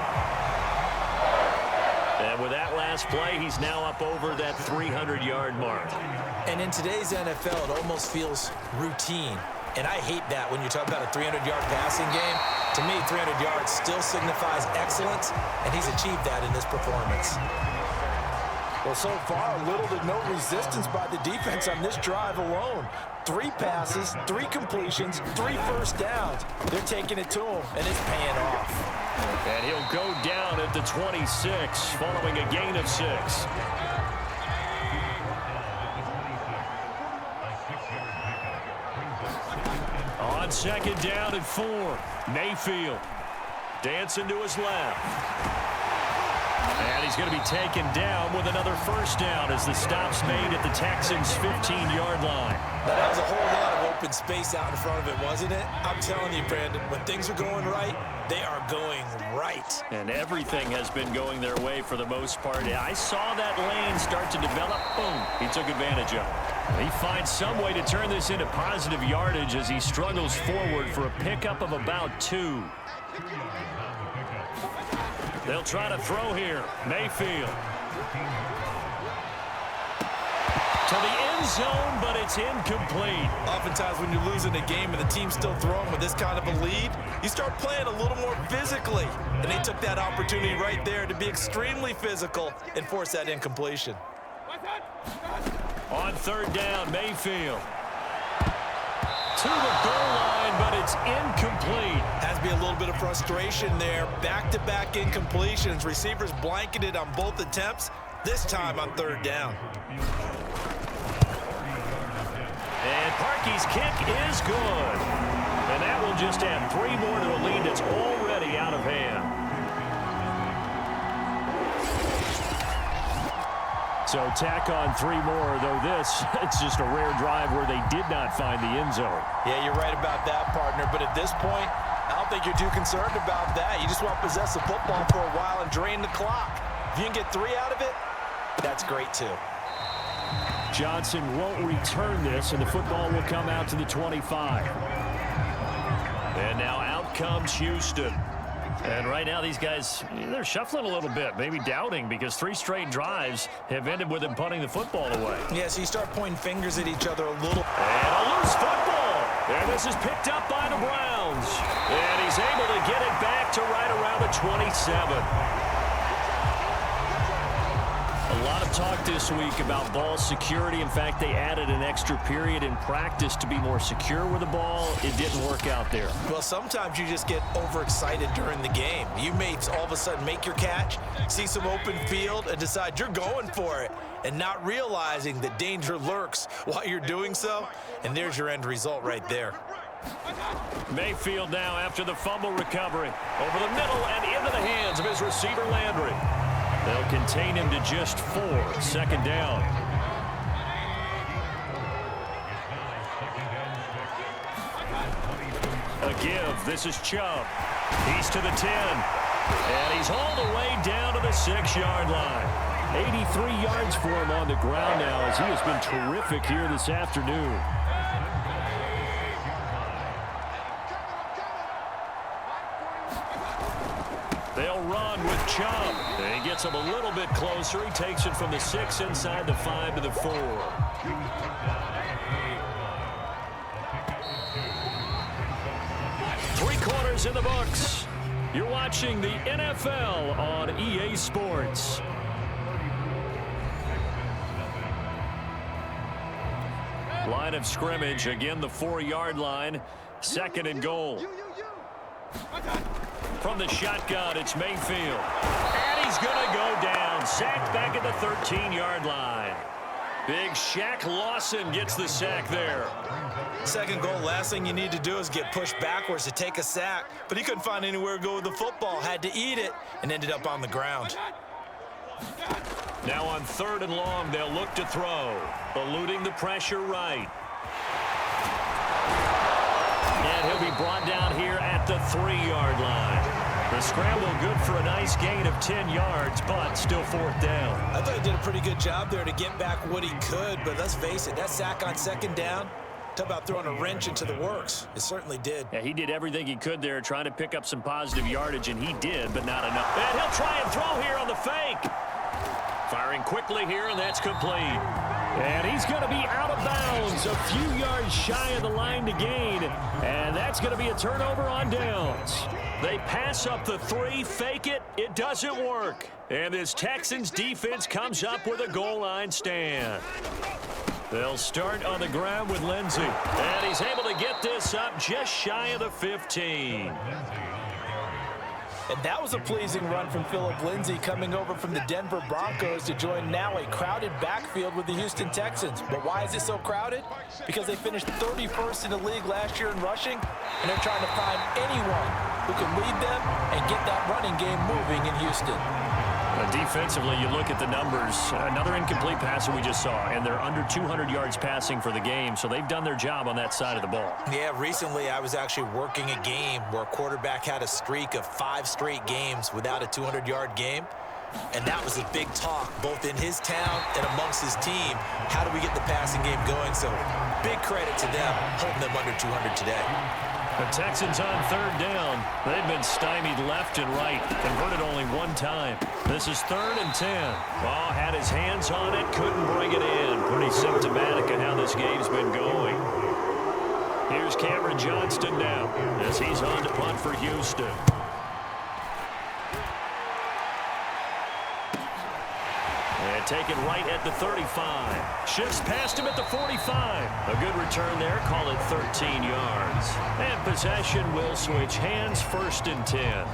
And with that last play, he's now up over that 300-yard mark. And in today's NFL, it almost feels routine. And I hate that when you talk about a 300-yard passing game. To me, 300 yards still signifies excellence, and he's achieved that in this performance. Well, so far, little to no resistance by the defense on this drive alone. 3 passes, 3 completions, 3 first downs. They're taking it to him, and it's paying off. And he'll go down at the 26, following a gain of 6. On 2nd down and 4, Mayfield dancing to his left. And he's going to be taken down with another first down as the stop's made at the Texans' 15-yard line. Now, that was a whole lot of open space out in front of it, wasn't it? I'm telling you, Brandon, when things are going right, they are going right. And everything has been going their way for the most part. I saw that lane start to develop. Boom. He took advantage of it. He finds some way to turn this into positive yardage as he struggles forward for a pickup of about 2. They'll try to throw here. Mayfield. To the end zone, but it's incomplete. Oftentimes when you're losing a game and the team's still throwing with this kind of a lead, you start playing a little more physically. And they took that opportunity right there to be extremely physical and force that incompletion. On 3rd down, Mayfield. To the goal line, but it's incomplete. Has to be a little bit of frustration there. Back-to-back incompletions. Receivers blanketed on both attempts, this time on 3rd down. And Parkey's kick is good. And that will just add 3 more to a lead that's already out of hand. So tack on 3 more, though this, it's just a rare drive where they did not find the end zone. Yeah, you're right about that, partner. But at this point, I don't think you're too concerned about that. You just want to possess the football for a while and drain the clock. If you can get 3 out of it, that's great too. Johnson won't return this, and the football will come out to the 25. And now out comes Houston. And right now, these guys, they're shuffling a little bit, maybe doubting, because 3 straight drives have ended with them punting the football away. Yeah, so you start pointing fingers at each other a little. And a loose football. And this is picked up by the Browns. And he's able to get it back to right around the 27. A lot of talk this week about ball security. In fact, they added an extra period in practice to be more secure with the ball. It didn't work out there. Well, sometimes you just get overexcited during the game. You may all of a sudden make your catch, see some open field, and decide you're going for it, and not realizing that danger lurks while you're doing so. And there's your end result right there. Mayfield now after the fumble recovery. Over the middle and into the hands of his receiver, Landry. They'll contain him to just 4. 2nd down. A give. This is Chubb. He's to the 10. And he's all the way down to the 6-yard line. 83 yards for him on the ground now as he has been terrific here this afternoon. They'll run with Chubb. And he gets him a little bit closer. He takes it from the 6 inside the 5 to the 4. 3 quarters in the books. You're watching the NFL on EA Sports. Line of scrimmage, again the 4-yard line. 2nd and goal. From the shotgun, it's Mayfield. And he's going to go down. Sacked back at the 13-yard line. Big Shaq Lawson gets the sack there. 2nd goal, last thing you need to do is get pushed backwards to take a sack. But he couldn't find anywhere to go with the football. Had to eat it and ended up on the ground. Now on 3rd and long, they'll look to throw. Eluding the pressure right. And he'll be brought down here at the 3-yard line. The scramble good for a nice gain of 10 yards, but still 4th down. I thought he did a pretty good job there to get back what he could, but let's face it, that sack on 2nd down, talk about throwing a wrench into the works. It certainly did. Yeah, he did everything he could there, trying to pick up some positive yardage, and he did, but not enough. And he'll try and throw here on the fake. Firing quickly here, and that's complete. And he's going to be out of bounds, a few yards shy of the line to gain. And that's going to be a turnover on downs. They pass up the 3, fake it, it doesn't work. And this Texans defense comes up with a goal line stand. They'll start on the ground with Lindsey. And he's able to get this up just shy of the 15. And that was a pleasing run from Phillip Lindsay coming over from the Denver Broncos to join now a crowded backfield with the Houston Texans. But why is it so crowded? Because they finished 31st in the league last year in rushing, and they're trying to find anyone who can lead them and get that running game moving in Houston. Defensively, you look at the numbers. Another incomplete passer we just saw, and they're under 200 yards passing for the game, so they've done their job on that side of the ball. Yeah, recently I was actually working a game where a quarterback had a streak of 5 straight games without a 200-yard game, and that was a big talk both in his town and amongst his team. How do we get the passing game going? So big credit to them holding them under 200 today. The Texans on 3rd down. They've been stymied left and right. Converted only 1 time. This is 3rd and 10. Oh, had his hands on it. Couldn't bring it in. Pretty symptomatic of how this game's been going. Here's Cameron Johnston now as he's on to punt for Houston. And taken right at the 35. Shifts past him at the 45. A good return there. Call it 13 yards. And possession will switch hands. 1st and 10.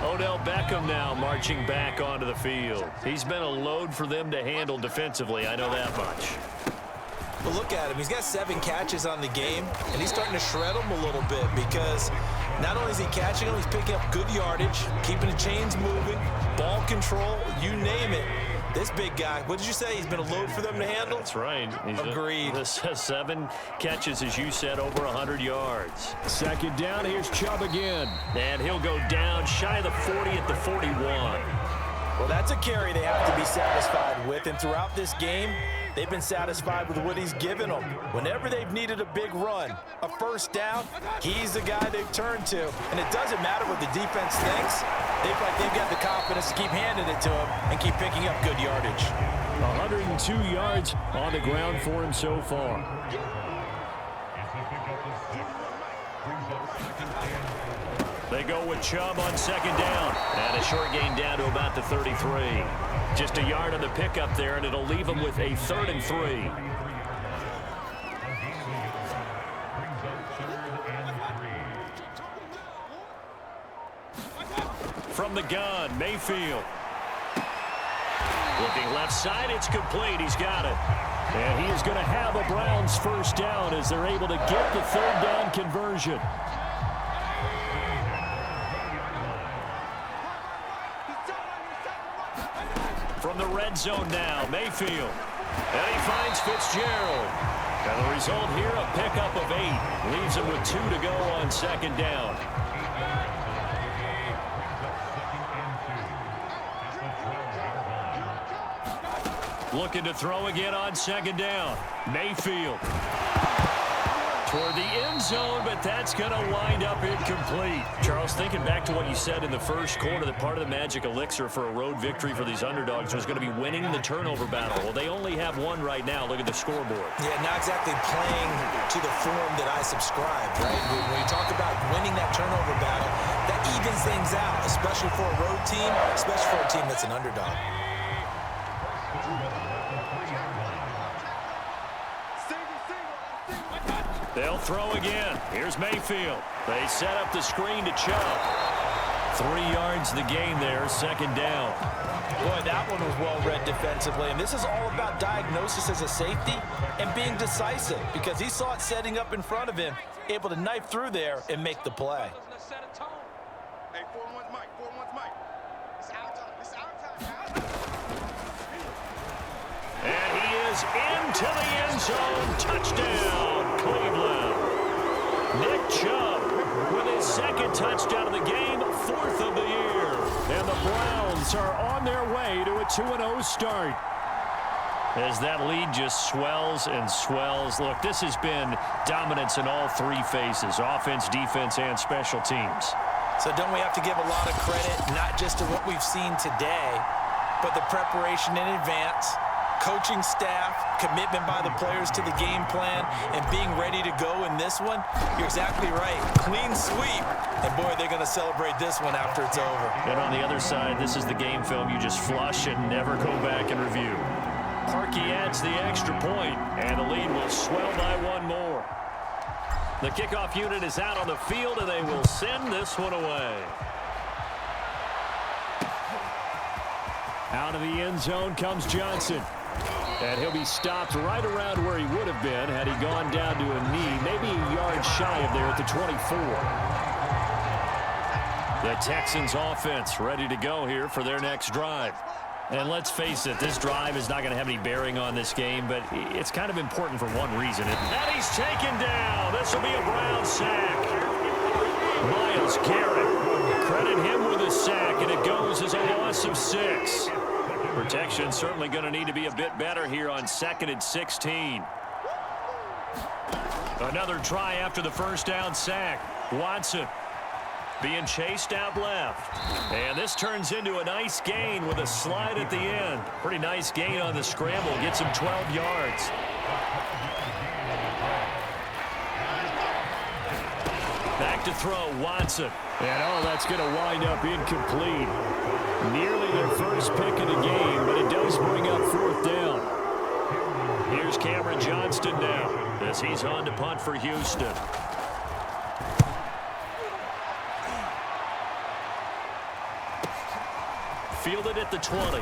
Odell Beckham now marching back onto the field. He's been a load for them to handle defensively. I know that much. But look at him. He's got 7 catches on the game, and he's starting to shred them a little bit because not only is he catching them, he's picking up good yardage, keeping the chains moving, ball control, you name it. This big guy, what did you say? He's been a load for them to handle? That's right. Agreed. 7 catches, as you said, over 100 yards. 2nd down, here's Chubb again. And he'll go down shy of the 40 at the 41. Well, that's a carry they have to be satisfied with, and throughout this game, they've been satisfied with what he's given them. Whenever they've needed a big run, a 1st down, he's the guy they've turned to. And it doesn't matter what the defense thinks. They feel like they've got the confidence to keep handing it to him and keep picking up good yardage. 102 yards on the ground for him so far. They go with Chubb on 2nd down. And a short gain down to about the 33. Just a yard on the pickup there, and it'll leave them with a 3rd and 3. From the gun, Mayfield. Looking left side, it's complete. He's got it. And he is going to have a Browns 1st down as they're able to get the 3rd down conversion. From the red zone now, Mayfield. And he finds Fitzgerald. And the result here, a pickup of 8. Leaves him with 2 to go on 2nd down. Looking to throw again on 2nd down. Mayfield. toward the end zone, but that's going to wind up incomplete. Charles, thinking back to what you said in the first quarter, that part of the magic elixir for a road victory for these underdogs was going to be winning the turnover battle. Well, they only have one right now. Look at the scoreboard. Yeah, not exactly playing to the form that I subscribe, right? When you talk about winning that turnover battle, that evens things out, especially for a road team, especially for a team that's an underdog. They'll throw again. Here's Mayfield. They set up the screen to Chubb. 3 yards the gain there, second down. Boy, that one was well read defensively, and this is all about diagnosis as a safety and being decisive, because he saw it setting up in front of him, able to knife through there and make the play. Hey, 4-1's Mike. 4-1's Mike. It's our time. It's our time. And he is into the end zone. Touchdown, Cleveland. Nick Chubb with his second touchdown of the game, 4th of the year. And the Browns are on their way to a 2-0 start. As that lead just swells and swells. Look, this has been dominance in all 3 phases, offense, defense, and special teams. So don't we have to give a lot of credit, not just to what we've seen today, but the preparation in advance, coaching staff, commitment by the players to the game plan, and being ready to go in this one? You're exactly right. Clean sweep. And, boy, they're going to celebrate this one after it's over. And on the other side, this is the game film you just flush and never go back and review. Parkey adds the extra point, and the lead will swell by 1 more. The kickoff unit is out on the field, and they will send this one away. Out of the end zone comes Johnson. And he'll be stopped right around where he would have been had he gone down to a knee, maybe a yard shy of there at the 24. The Texans offense ready to go here for their next drive. And let's face it, this drive is not going to have any bearing on this game, but it's kind of important for one reason. And he's taken down. This will be a Brown sack. Myles Garrett, credit him with a sack, and it goes as a loss of 6. Protection certainly going to need to be a bit better here on 2nd and 16. Another try after the first down sack. Watson being chased out left. And this turns into a nice gain with a slide at the end. Pretty nice gain on the scramble. Gets him 12 yards. Back to throw, Watson. And, that's going to wind up incomplete. Nearly their first pick of the game, but it does bring up 4th down. Here's Cameron Johnston now as he's on to punt for Houston. Fielded at the 20.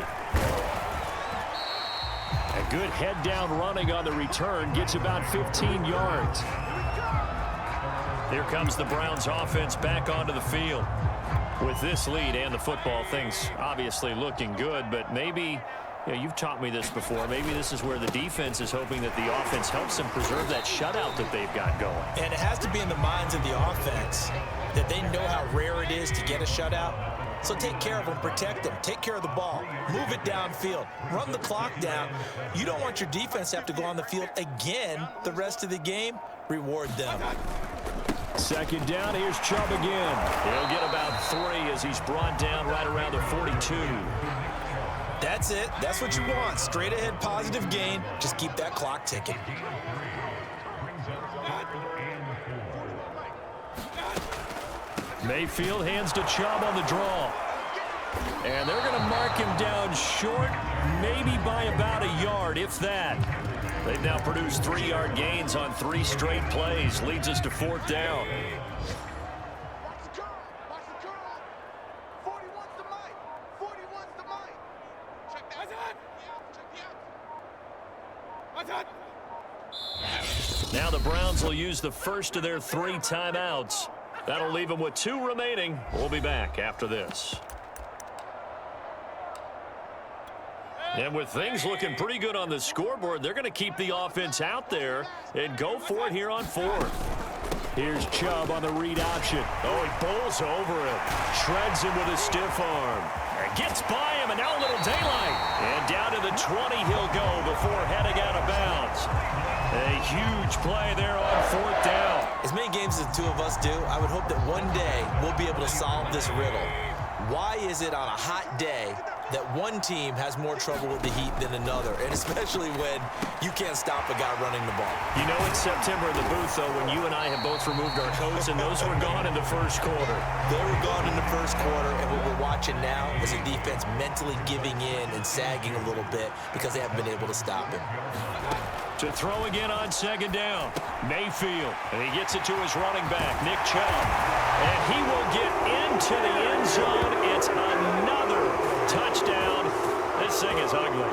A good head down running on the return. Gets about 15 yards. Here comes the Browns offense back onto the field. With this lead and the football, things obviously looking good, but maybe, you've taught me this before, maybe this is where the defense is hoping that the offense helps them preserve that shutout that they've got going. And it has to be in the minds of the offense that they know how rare it is to get a shutout. So take care of them, protect them, take care of the ball, move it downfield, run the clock down. You don't want your defense to have to go on the field again the rest of the game. Reward them. Second down, here's Chubb again. He'll get about 3 as he's brought down right around the 42. That's it. That's what you want. Straight ahead positive gain. Just keep that clock ticking. Mayfield hands to Chubb on the draw. And they're going to mark him down short, maybe by about a yard, if that. They've now produced 3-yard gains on 3 straight plays. Leads us to 4th down. Watch the curl. Watch the curl. 41's the mic. 41's the mic. Check that. Check the out. Now the Browns will use the first of their 3 timeouts. That'll leave them with 2 remaining. We'll be back after this. And with things looking pretty good on the scoreboard, they're going to keep the offense out there and go for it here on 4th. Here's Chubb on the read option. Oh, he bowls over him. Shreds him with a stiff arm. And gets by him, and now a little daylight. And down to the 20 he'll go before heading out of bounds. A huge play there on 4th down. As many games as the two of us do, I would hope that one day we'll be able to solve this riddle. Why is it on a hot day that one team has more trouble with the heat than another, and especially when you can't stop a guy running the ball? You know it's September in the booth, though, when you and I have both removed our coats, and those were gone in the first quarter. They were gone in the first quarter, and what we're watching now is a defense mentally giving in and sagging a little bit because they haven't been able to stop him. To throw again on 2nd down, Mayfield, and he gets it to his running back, Nick Chubb, and he will get into the end zone. It's another touchdown. This thing is ugly.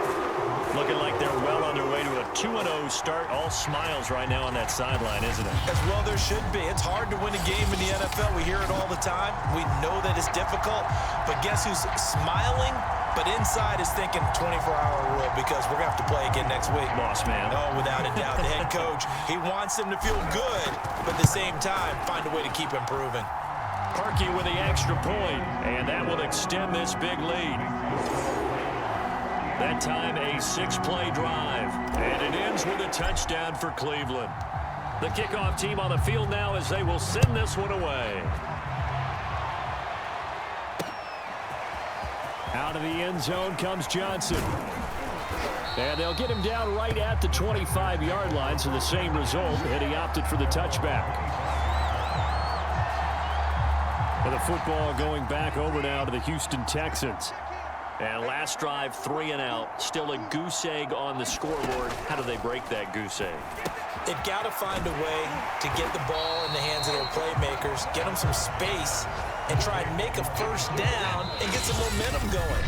Looking like they're well on their way to a 2-0 start. All smiles right now on that sideline, isn't it? As well there should be. It's hard to win a game in the NFL. We hear it all the time. We know that it's difficult. But guess who's smiling? But inside is thinking 24-hour rule because we're going to have to play again next week. Boss man. Oh, without a doubt. The head coach, he wants them to feel good, but at the same time, find a way to keep improving. Parkey with the extra point, and that will extend this big lead. That time a 6-play drive, and it ends with a touchdown for Cleveland. The kickoff team on the field now as they will send this one away. Out of the end zone comes Johnson. And they'll get him down right at the 25-yard line, so the same result, and he opted for the touchback. And the football going back over now to the Houston Texans. And last drive, 3 and out. Still a goose egg on the scoreboard. How do they break that goose egg? They've got to find a way to get the ball in the hands of their playmakers, get them some space, and try and make a first down and get some momentum going.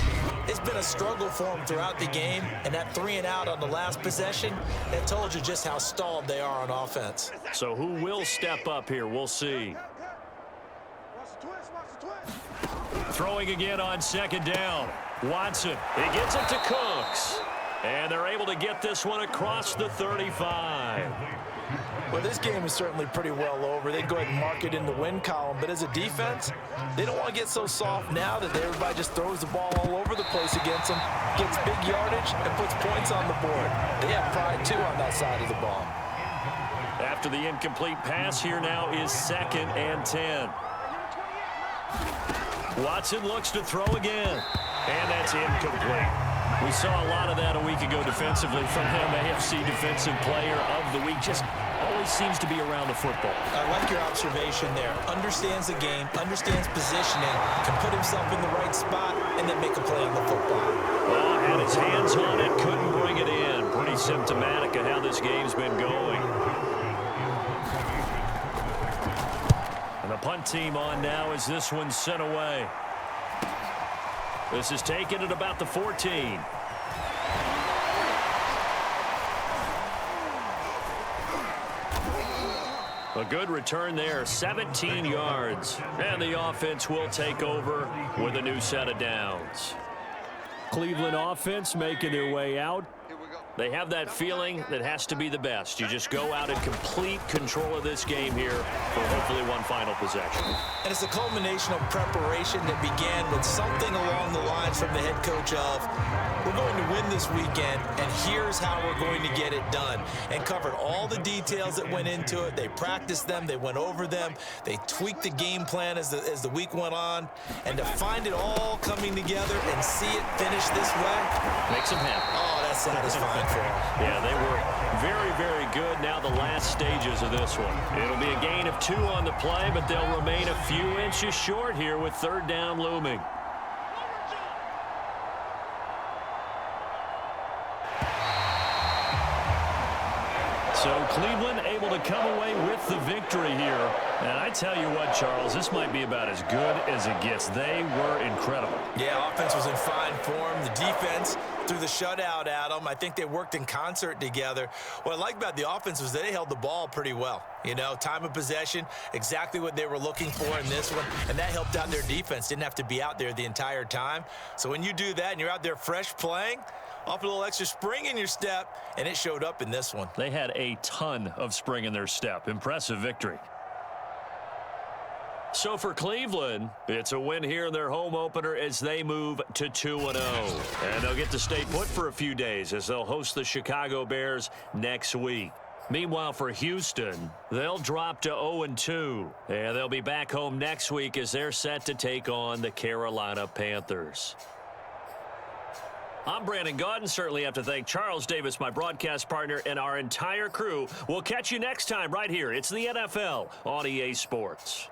It's been a struggle for them throughout the game, and that 3 and out on the last possession, that told you just how stalled they are on offense. So who will step up here? We'll see. Throwing again on 2nd down. Watson, he gets it to Cooks. And they're able to get this one across the 35. Well, this game is certainly pretty well over. They go ahead and mark it in the win column. But as a defense, they don't want to get so soft now that everybody just throws the ball all over the place against them, gets big yardage, and puts points on the board. They have pride, too, on that side of the ball. After the incomplete pass, here now is 2nd and 10. Watson looks to throw again, and that's incomplete. We saw a lot of that a week ago defensively from him. AFC Defensive Player of the Week. Just always seems to be around the football. I like your observation there. Understands the game, understands positioning, can put himself in the right spot, and then make a play on the football. Well, had his hands on it, couldn't bring it in. Pretty symptomatic of how this game's been going. And the punt team on now as this one's sent away. This is taken at about the 14. A good return there, 17 yards. And the offense will take over with a new set of downs. Cleveland offense making their way out. They have that feeling that has to be the best. You just go out in complete control of this game here for hopefully one final possession. And it's a culmination of preparation that began with something along the lines from the head coach of, we're going to win this weekend, and here's how we're going to get it done. And covered all the details that went into it. They practiced them. They went over them. They tweaked the game plan as the week went on. And to find it all coming together and see it finish this way makes them happy. Oh, that's satisfying. Yeah, they were very, very good. Now the last stages of this one. It'll be a gain of 2 on the play, but they'll remain a few inches short here with 3rd down looming. So Cleveland able to come away with the victory here. And I tell you what, Charles, this might be about as good as it gets. They were incredible. Yeah, offense was in fine form. The defense threw the shutout at them. I think they worked in concert together. What I like about the offense was they held the ball pretty well. You know, time of possession, exactly what they were looking for in this one. And that helped out their defense. Didn't have to be out there the entire time. So when you do that and you're out there fresh playing, off a little extra spring in your step, and it showed up in this one. They had a ton of spring in their step. Impressive victory. So for Cleveland, it's a win here in their home opener as they move to 2-0. And they'll get to stay put for a few days as they'll host the Chicago Bears next week. Meanwhile, for Houston, they'll drop to 0-2. And they'll be back home next week as they're set to take on the Carolina Panthers. I'm Brandon Gaudin. Certainly have to thank Charles Davis, my broadcast partner, and our entire crew. We'll catch you next time right here. It's the NFL on EA Sports.